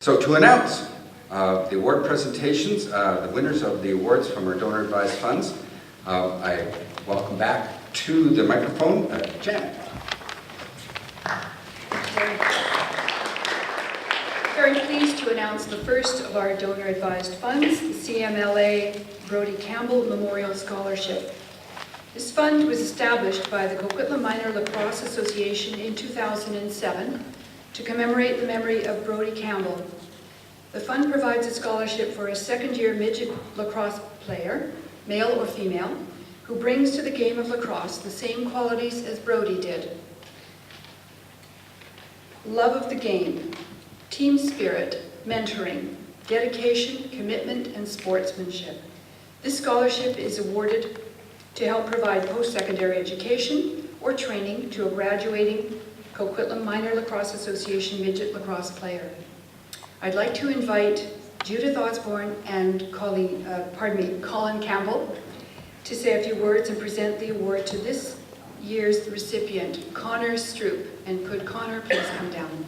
So to announce the award presentations, the winners of the awards from our donor advised funds, I welcome back to the microphone Janet. Very pleased to announce the first of our donor advised funds, the CMLA Brodie Campbell Memorial Scholarship. This fund was established by the Coquitlam Minor Lacrosse Association in 2007 to commemorate the memory of Brodie Campbell. The fund provides a scholarship for a second-year midget lacrosse player, male or female, who brings to the game of lacrosse the same qualities as Brody did. Love of the game, team spirit, mentoring, dedication, commitment, and sportsmanship. This scholarship is awarded to help provide post-secondary education or training to a graduating Coquitlam Minor Lacrosse Association midget lacrosse player. I'd like to invite Judith Osborne and Colin Campbell to say a few words and present the award to this year's recipient, Connor Stroupe. And could Connor please come down?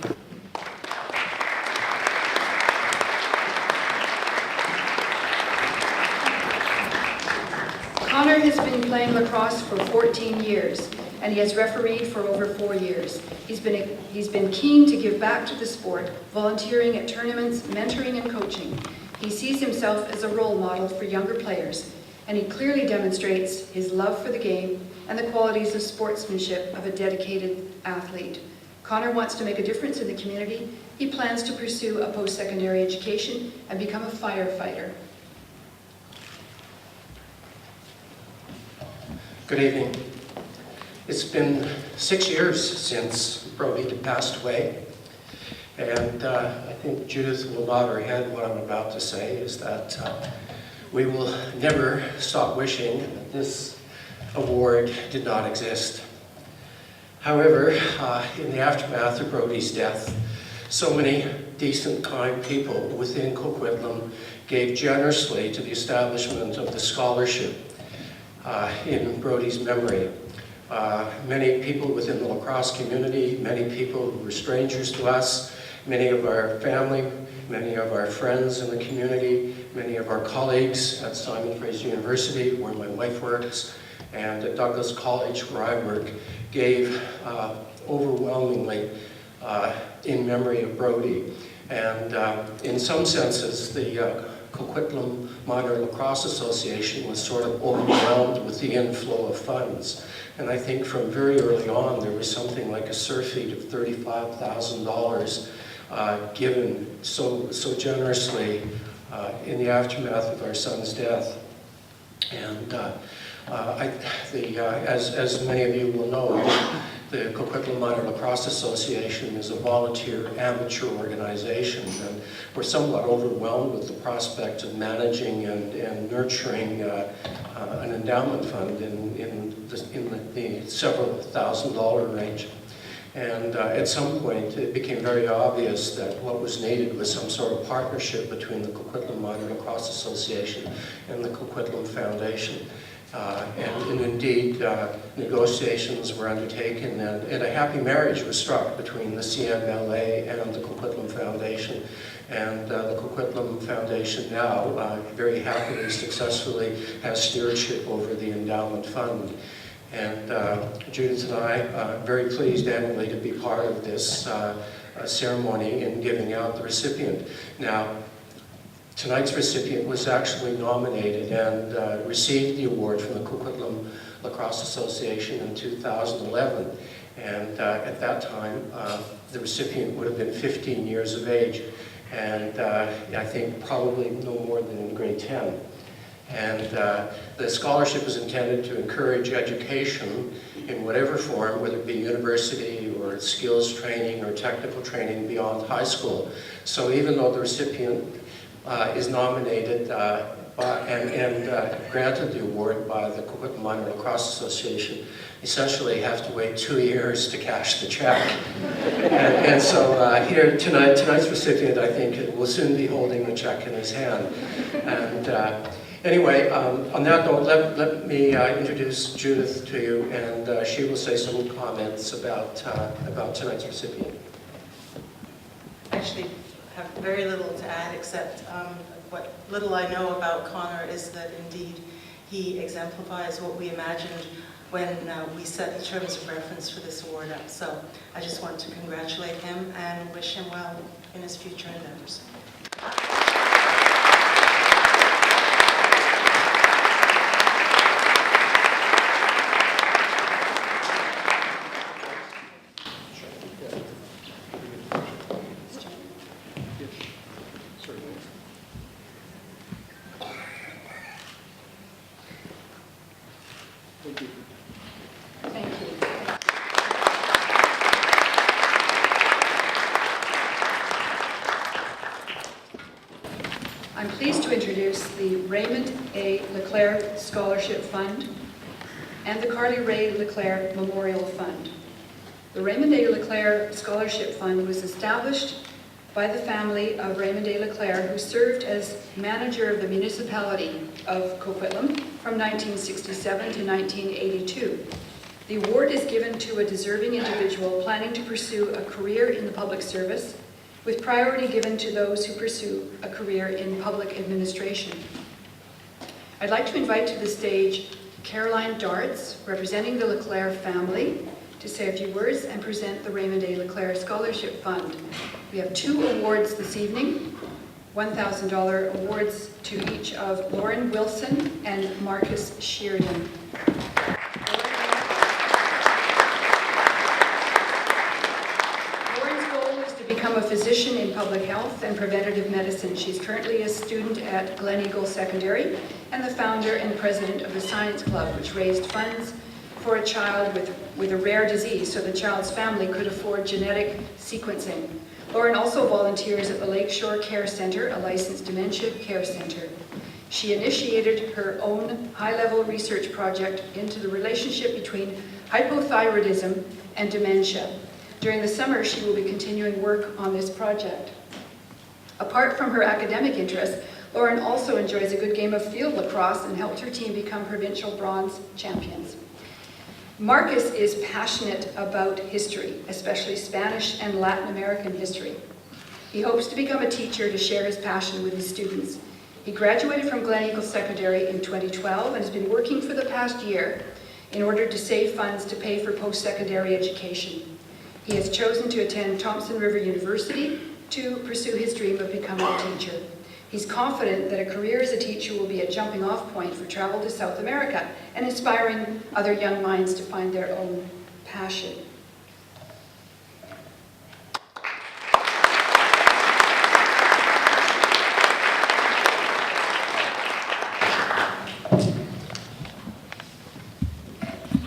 Connor has been playing lacrosse for 14 years, and he has refereed for over 4 years. He's been keen to give back to the sport, volunteering at tournaments, mentoring and coaching. He sees himself as a role model for younger players, and he clearly demonstrates his love for the game and the qualities of sportsmanship of a dedicated athlete. Connor wants to make a difference in the community. He plans to pursue a post-secondary education and become a firefighter. Good evening. It's been 6 years since Brody passed away, and I think Judith will nod her head. What I'm about to say is that we will never stop wishing that this award did not exist. However, in the aftermath of Brody's death, so many decent, kind people within Coquitlam gave generously to the establishment of the scholarship in Brody's memory. Many people within the lacrosse community, many people who were strangers to us, many of our family, many of our friends in the community, many of our colleagues at Simon Fraser University, where my wife works, and at Douglas College, where I work, gave overwhelmingly in memory of Brody. And in some senses, the Coquitlam Minor Lacrosse Association was sort of overwhelmed with the inflow of funds. And I think from very early on, there was something like a surfeit of $35,000 given so generously in the aftermath of our son's death. And as many of you will know, the Coquitlam Minor Lacrosse Association is a volunteer amateur organization, and we're somewhat overwhelmed with the prospect of managing and nurturing an endowment fund in the several $1,000 range. And at some point, it became very obvious that what was needed was some sort of partnership between the Coquitlam Minor Lacrosse Association and the Coquitlam Foundation. And indeed, negotiations were undertaken, and a happy marriage was struck between the CMLA and the Coquitlam Foundation. And the Coquitlam Foundation now very happily, successfully has stewardship over the endowment fund. And Judith and I are very pleased annually to be part of this ceremony in giving out the recipient. Now, tonight's recipient was actually nominated and received the award from the Coquitlam Lacrosse Association in 2011. And at that time, the recipient would have been 15 years of age, and I think probably no more than in grade 10. And the scholarship is intended to encourage education in whatever form, whether it be university or skills training or technical training beyond high school. So even though the recipient is nominated and granted the award by the Coquitlam Minor Lacrosse Association, essentially have to wait 2 years to cash the check. and so here tonight's recipient, I think, will soon be holding the check in his hand. And anyway, on that note, let me introduce Judith to you, and she will say some comments about tonight's recipient. Actually, have very little to add except what little I know about Connor is that indeed he exemplifies what we imagined when we set the terms of reference for this award up. So I just want to congratulate him and wish him well in his future endeavors. Thank you. I'm pleased to introduce the Raymond A. LeClair Scholarship Fund and the Carly Ray LeClair Memorial Fund. The Raymond A. LeClair Scholarship Fund was established by the family of Raymond A. LeClair, who served as manager of the municipality of Coquitlam from 1967 to 1982. The award is given to a deserving individual planning to pursue a career in the public service, with priority given to those who pursue a career in public administration. I'd like to invite to the stage Caroline Darts, representing the LeClair family, to say a few words and present the Raymond A. LeClair Scholarship Fund. We have 2 awards this evening, $1,000 awards to each of Lauren Wilson and Marcus Sheardon. Lauren's goal is to become a physician in public health and preventative medicine. She's currently a student at Glen Eagle Secondary and the founder and president of the Science Club, which raised funds for a child with a rare disease so the child's family could afford genetic sequencing. Lauren also volunteers at the Lakeshore Care Center, a licensed dementia care center. She initiated her own high-level research project into the relationship between hypothyroidism and dementia. During the summer, she will be continuing work on this project. Apart from her academic interests, Lauren also enjoys a good game of field lacrosse and helped her team become provincial bronze champions. Marcus is passionate about history, especially Spanish and Latin American history. He hopes to become a teacher to share his passion with his students. He graduated from Glen Eagle Secondary in 2012 and has been working for the past year in order to save funds to pay for post-secondary education. He has chosen to attend Thompson River University to pursue his dream of becoming a teacher. He's confident that a career as a teacher will be a jumping-off point for travel to South America and inspiring other young minds to find their own passion.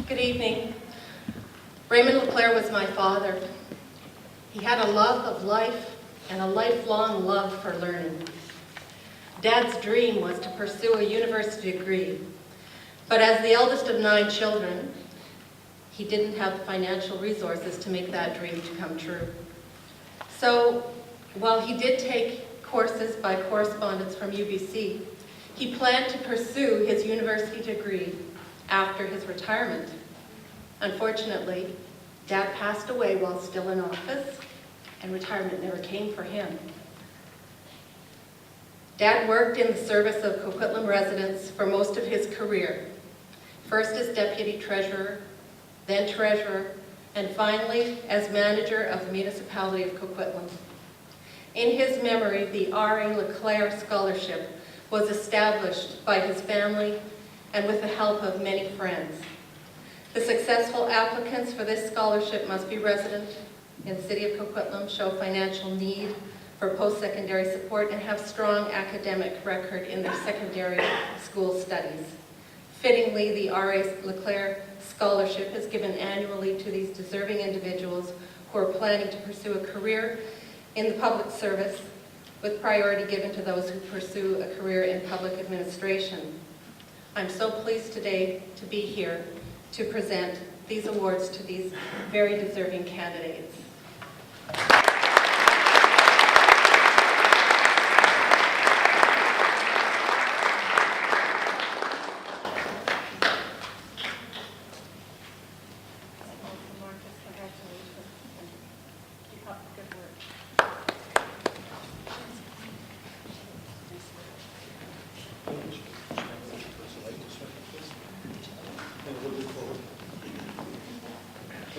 Good evening. Raymond LeClair was my father. He had a love of life and a lifelong love for learning. Dad's dream was to pursue a university degree, but as the eldest of 9 children, he didn't have the financial resources to make that dream to come true. So while he did take courses by correspondence from UBC, he planned to pursue his university degree after his retirement. Unfortunately, Dad passed away while still in office, and retirement never came for him. Dad worked in the service of Coquitlam residents for most of his career, first as deputy treasurer, then treasurer, and finally as manager of the municipality of Coquitlam. In his memory, the R.A. LeClair Scholarship was established by his family and with the help of many friends. The successful applicants for this scholarship must be resident in the city of Coquitlam, show financial need for post-secondary support, and have strong academic record in their secondary school studies. Fittingly, the R.A. LeClair Scholarship is given annually to these deserving individuals who are planning to pursue a career in the public service, with priority given to those who pursue a career in public administration. I'm so pleased today to be here to present these awards to these very deserving candidates.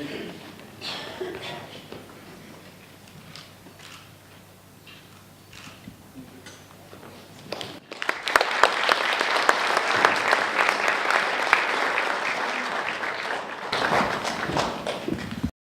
Thank you.